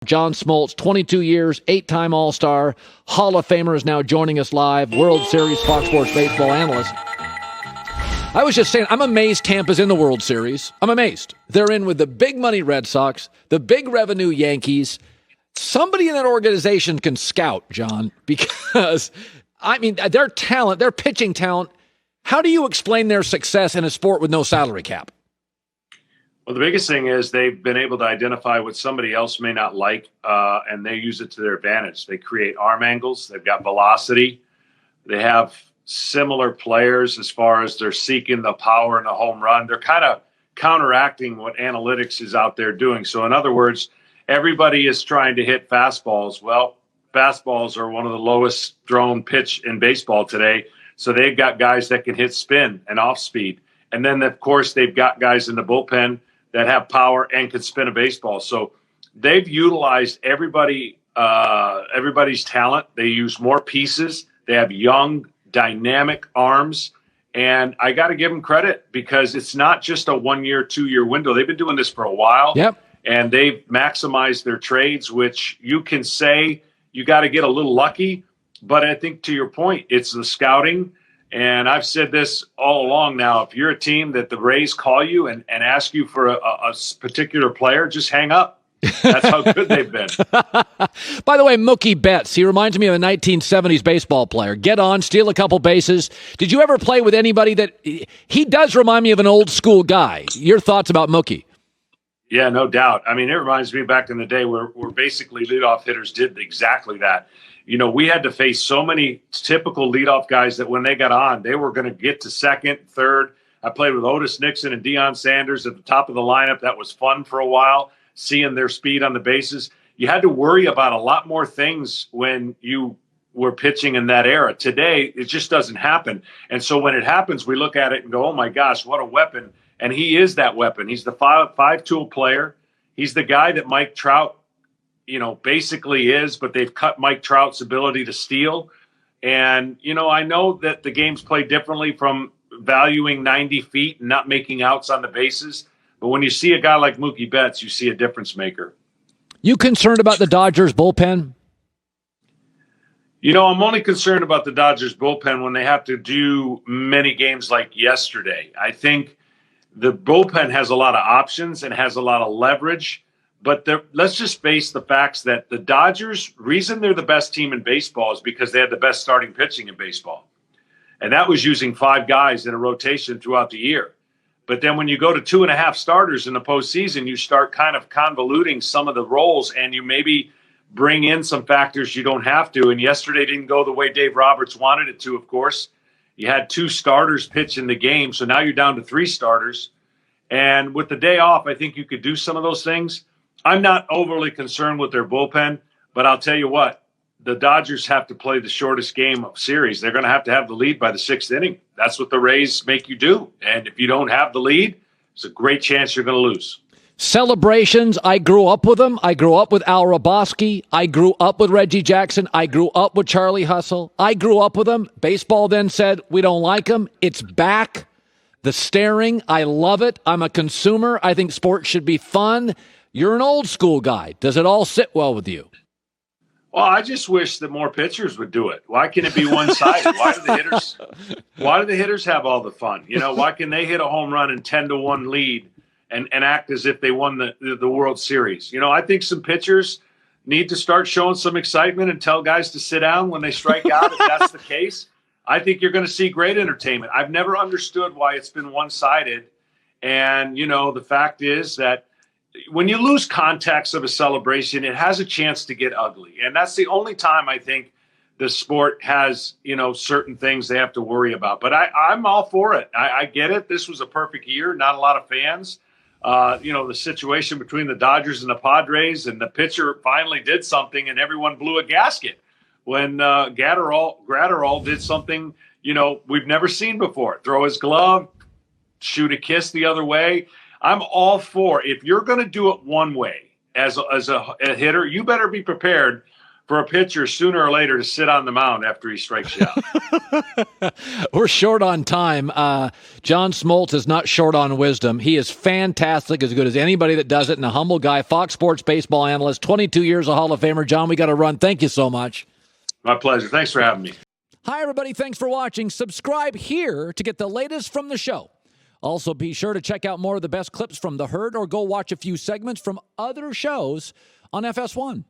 John Smoltz, 22 years, 8-time All-Star, Hall of Famer, is now joining us live, World Series Fox Sports baseball analyst. I was just saying, I'm amazed Tampa's in the World Series. I'm amazed. They're in with the big money Red Sox, the big revenue Yankees. Somebody in that organization can scout, John, because, I mean, their talent, their pitching talent, how do you explain their success in a sport with no salary cap? Well, the biggest thing is they've been able to identify what somebody else may not like, and they use it to their advantage. They create arm angles. They've got velocity. They have similar players as far as they're seeking the power and the home run. They're kind of counteracting what analytics is out there doing. So, in other words, everybody is trying to hit fastballs. Well, fastballs are one of the lowest thrown pitch in baseball today. So they've got guys that can hit spin and off speed. And then, of course, they've got guys in the bullpen that have power and can spin a baseball. So they've utilized everybody's talent. They use more pieces. They have young, dynamic arms. And I got to give them credit because it's not just a 1-year, 2-year window. They've been doing this for a while. Yep. And they've maximized their trades, which you can say you got to get a little lucky. But I think to your point, it's the scouting. And I've said this all along now. If you're a team that the Rays call you and ask you for a particular player, just hang up. That's how good they've been. By the way, Mookie Betts, he reminds me of a 1970s baseball player. Get on, steal a couple bases. Did you ever play with anybody that – he does remind me of an old school guy. Your thoughts about Mookie? Yeah, no doubt. I mean, it reminds me back in the day where basically leadoff hitters did exactly that. You know, we had to face so many typical leadoff guys that when they got on, they were going to get to second, third. I played with Otis Nixon and Deion Sanders at the top of the lineup. That was fun for a while, seeing their speed on the bases. You had to worry about a lot more things when you were pitching in that era. Today, it just doesn't happen. And so when it happens, we look at it and go, oh, my gosh, what a weapon. And he is that weapon. He's the five-tool player. He's the guy that Mike Trout, basically is, but they've cut Mike Trout's ability to steal. And, I know that the game's played differently from valuing 90 feet and not making outs on the bases. But when you see a guy like Mookie Betts, you see a difference maker. You concerned about the Dodgers bullpen? I'm only concerned about the Dodgers bullpen when they have to do many games like yesterday. I think the bullpen has a lot of options and has a lot of leverage. But let's just face the facts that the Dodgers, reason they're the best team in baseball is because they had the best starting pitching in baseball. And that was using 5 guys in a rotation throughout the year. But then when you go to 2.5 starters in the postseason, you start kind of convoluting some of the roles and you maybe bring in some factors you don't have to. And yesterday didn't go the way Dave Roberts wanted it to, of course. You had 2 starters pitch in the game, so now you're down to 3 starters. And with the day off, I think you could do some of those things. I'm not overly concerned with their bullpen, but I'll tell you what, the Dodgers have to play the shortest game of series. They're going to have the lead by the 6th inning. That's what the Rays make you do. And if you don't have the lead, it's a great chance you're going to lose. Celebrations, I grew up with them. I grew up with Al Roboski. I grew up with Reggie Jackson. I grew up with Charlie Hustle. I grew up with them. Baseball then said, we don't like them. It's back. The staring, I love it. I'm a consumer. I think sports should be fun. You're an old school guy. Does it all sit well with you? Well, I just wish that more pitchers would do it. Why can it be one-sided? Why do the hitters have all the fun? Why can they hit a home run and 10-1 lead and act as if they won the World Series? I think some pitchers need to start showing some excitement and tell guys to sit down when they strike out. If that's the case, I think you're going to see great entertainment. I've never understood why it's been one-sided. And, the fact is that when you lose context of a celebration, it has a chance to get ugly. And that's the only time I think the sport has, certain things they have to worry about. But I'm all for it. I get it. This was a perfect year. Not a lot of fans. The situation between the Dodgers and the Padres, and the pitcher finally did something and everyone blew a gasket when Gratterall did something, we've never seen before. Throw his glove, shoot a kiss the other way. I'm all for, if you're going to do it one way as a hitter, you better be prepared for a pitcher sooner or later to sit on the mound after he strikes you out. We're short on time. John Smoltz is not short on wisdom. He is fantastic, as good as anybody that does it, and a humble guy, Fox Sports baseball analyst, 22 years a Hall of Famer. John, we got to run. Thank you so much. My pleasure. Thanks for having me. Hi, everybody. Thanks for watching. Subscribe here to get the latest from the show. Also, be sure to check out more of the best clips from The Herd or go watch a few segments from other shows on FS1.